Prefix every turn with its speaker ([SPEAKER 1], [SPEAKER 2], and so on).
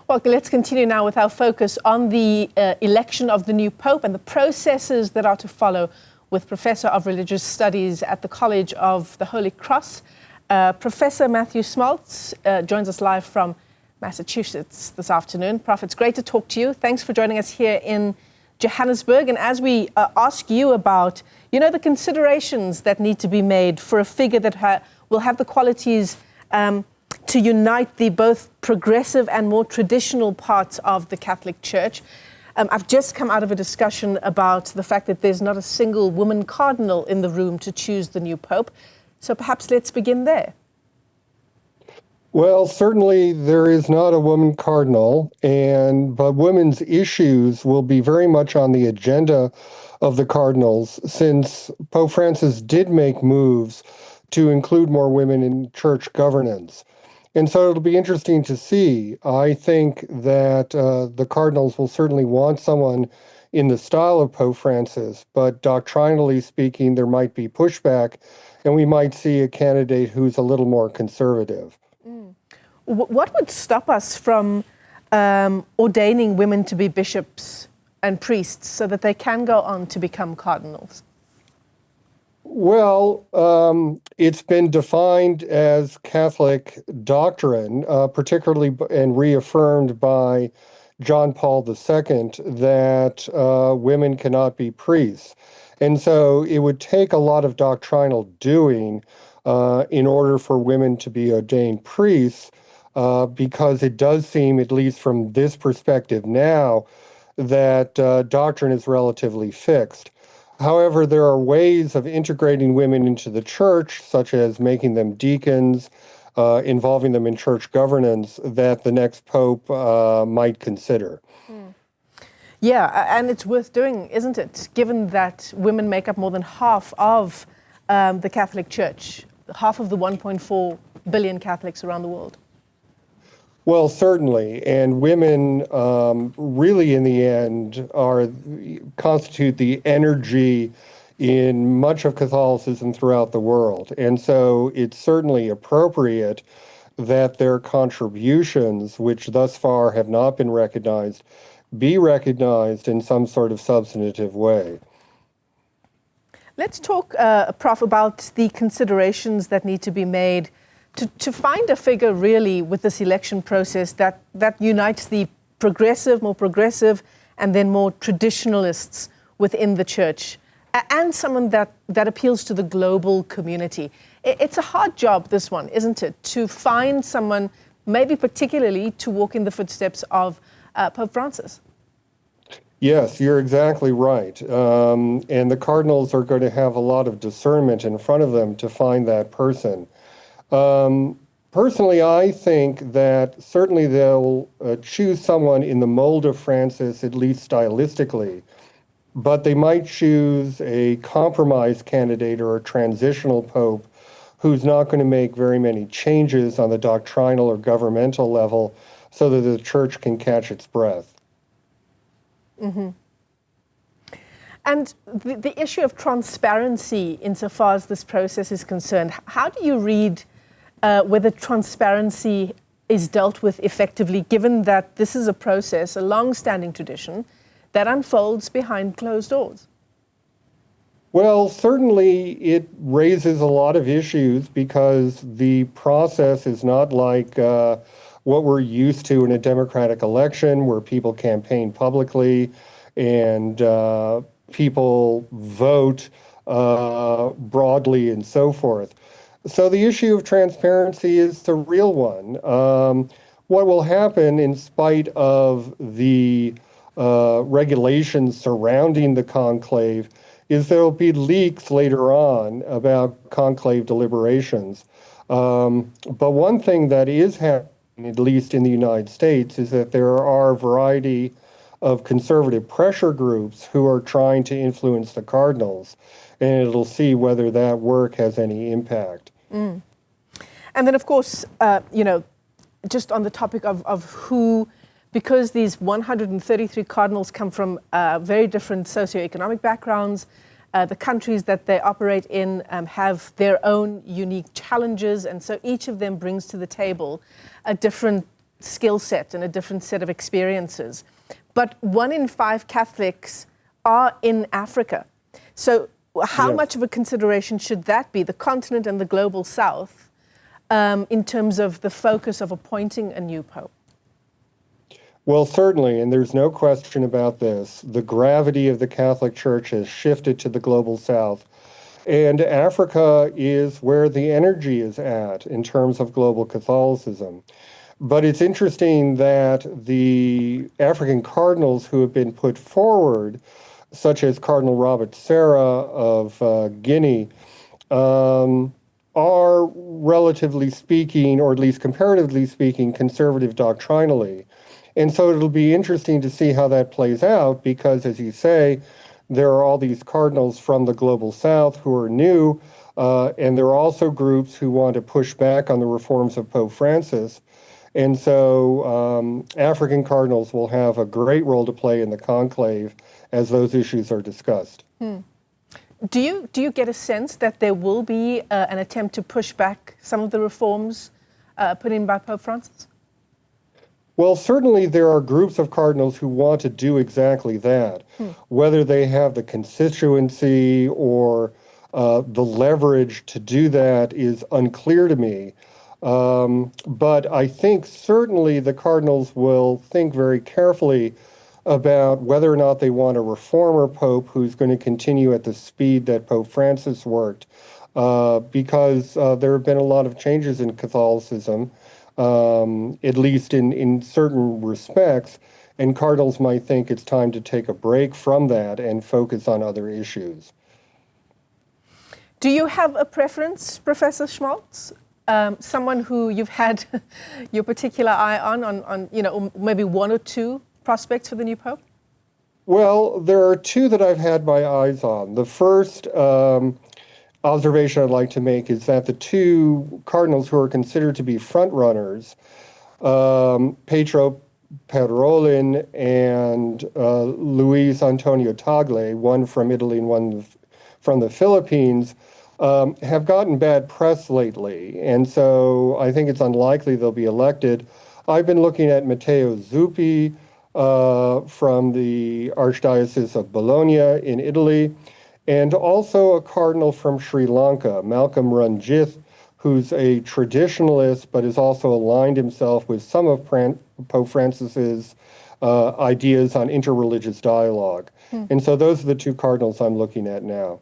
[SPEAKER 1] Well, let's continue now with our focus on the election of the new Pope and the processes that are to follow with Professor of Religious Studies at the College of the Holy Cross. Professor Mathew Schmalz joins us live from Massachusetts this afternoon. Prof, it's great to talk to you. Thanks for joining us here in Johannesburg. And as we ask you about, the considerations that need to be made for a figure that will have the qualities to unite the both progressive and more traditional parts of the Catholic Church. I've just come out of a discussion about the fact that there's not a single woman cardinal in the room to choose the new Pope. So perhaps let's begin there.
[SPEAKER 2] Well, certainly there is not a woman cardinal, but women's issues will be very much on the agenda of the cardinals, since Pope Francis did make moves to include more women in church governance. And so it'll be interesting to see. I think that the cardinals will certainly want someone in the style of Pope Francis, but doctrinally speaking, there might be pushback, and we might see a candidate who's a little more conservative.
[SPEAKER 1] What would stop us from ordaining women to be bishops and priests so that they can go on to become cardinals?
[SPEAKER 2] Well, it's been defined as Catholic doctrine, particularly and reaffirmed by John Paul II, that women cannot be priests. And so it would take a lot of doctrinal doing in order for women to be ordained priests, because it does seem, at least from this perspective now, that doctrine is relatively fixed. However, there are ways of integrating women into the church, such as making them deacons, involving them in church governance, that the next pope might consider.
[SPEAKER 1] Yeah, and it's worth doing, isn't it? Given that women make up more than half of the Catholic Church, half of the 1.4 billion Catholics around the world.
[SPEAKER 2] Well, certainly, and women really, in the end, constitute the energy in much of Catholicism throughout the world, and so it's certainly appropriate that their contributions, which thus far have not been recognized, be recognized in some sort of substantive way.
[SPEAKER 1] Let's talk, Prof, about the considerations that need to be made to find a figure really with this election process that unites the more progressive, and then more traditionalists within the church, and someone that appeals to the global community. It's a hard job, this one, isn't it? To find someone, maybe particularly to walk in the footsteps of Pope Francis.
[SPEAKER 2] Yes, you're exactly right. And the cardinals are going to have a lot of discernment in front of them to find that person. Personally, I think that certainly they'll choose someone in the mold of Francis, at least stylistically, but they might choose a compromise candidate or a transitional pope who's not going to make very many changes on the doctrinal or governmental level so that the church can catch its breath.
[SPEAKER 1] Mm-hmm. And the issue of transparency insofar as this process is concerned, how do you read whether transparency is dealt with effectively, given that this is a process, a long-standing tradition, that unfolds behind closed doors?
[SPEAKER 2] Well, certainly it raises a lot of issues because the process is not like what we're used to in a democratic election, where people campaign publicly and people vote broadly and so forth. So the issue of transparency is the real one. What will happen, in spite of the regulations surrounding the conclave, is there will be leaks later on about conclave deliberations. But one thing that is happening, at least in the United States, is that there are a variety of conservative pressure groups who are trying to influence the cardinals, and it'll see whether that work has any impact.
[SPEAKER 1] Mm. And then, of course, just on the topic of who, because these 133 cardinals come from very different socioeconomic backgrounds, the countries that they operate in have their own unique challenges, and so each of them brings to the table a different skill set and a different set of experiences. But 1 in 5 Catholics are in Africa. So how
[SPEAKER 2] Yes.
[SPEAKER 1] much of a consideration should that be, the continent and the global south, in terms of the focus of appointing a new pope?
[SPEAKER 2] Well, certainly, and there's no question about this. The gravity of the Catholic Church has shifted to the global south. And Africa is where the energy is at in terms of global Catholicism. But it's interesting that the African cardinals who have been put forward, such as Cardinal Robert Serra of Guinea, are relatively speaking, or at least comparatively speaking, conservative doctrinally. And so it'll be interesting to see how that plays out because, as you say, there are all these cardinals from the global south who are new, and there are also groups who want to push back on the reforms of Pope Francis. And so African cardinals will have a great role to play in the conclave as those issues are discussed.
[SPEAKER 1] Do you get a sense that there will be an attempt to push back some of the reforms put in by Pope Francis?
[SPEAKER 2] Well, certainly there are groups of cardinals who want to do exactly that. Whether they have the constituency or the leverage to do that is unclear to me. But I think certainly the cardinals will think very carefully about whether or not they want a reformer pope who's going to continue at the speed that Pope Francis worked, because there have been a lot of changes in Catholicism, at least in certain respects, and cardinals might think it's time to take a break from that and focus on other issues.
[SPEAKER 1] Do you have a preference, Professor Schmalz? Someone who you've had your particular eye on, you know, maybe 1 or 2 prospects for the new pope?
[SPEAKER 2] Well, there are 2 that I've had my eyes on. The first observation I'd like to make is that the 2 cardinals who are considered to be front runners, Petro Parolin and Luis Antonio Tagle, one from Italy and one from the Philippines, have gotten bad press lately. And so I think it's unlikely they'll be elected. I've been looking at Matteo Zuppi from the Archdiocese of Bologna in Italy, and also a cardinal from Sri Lanka, Malcolm Ranjith, who's a traditionalist but has also aligned himself with some of Pope Francis's ideas on interreligious dialogue. And so those are the 2 cardinals I'm looking at now.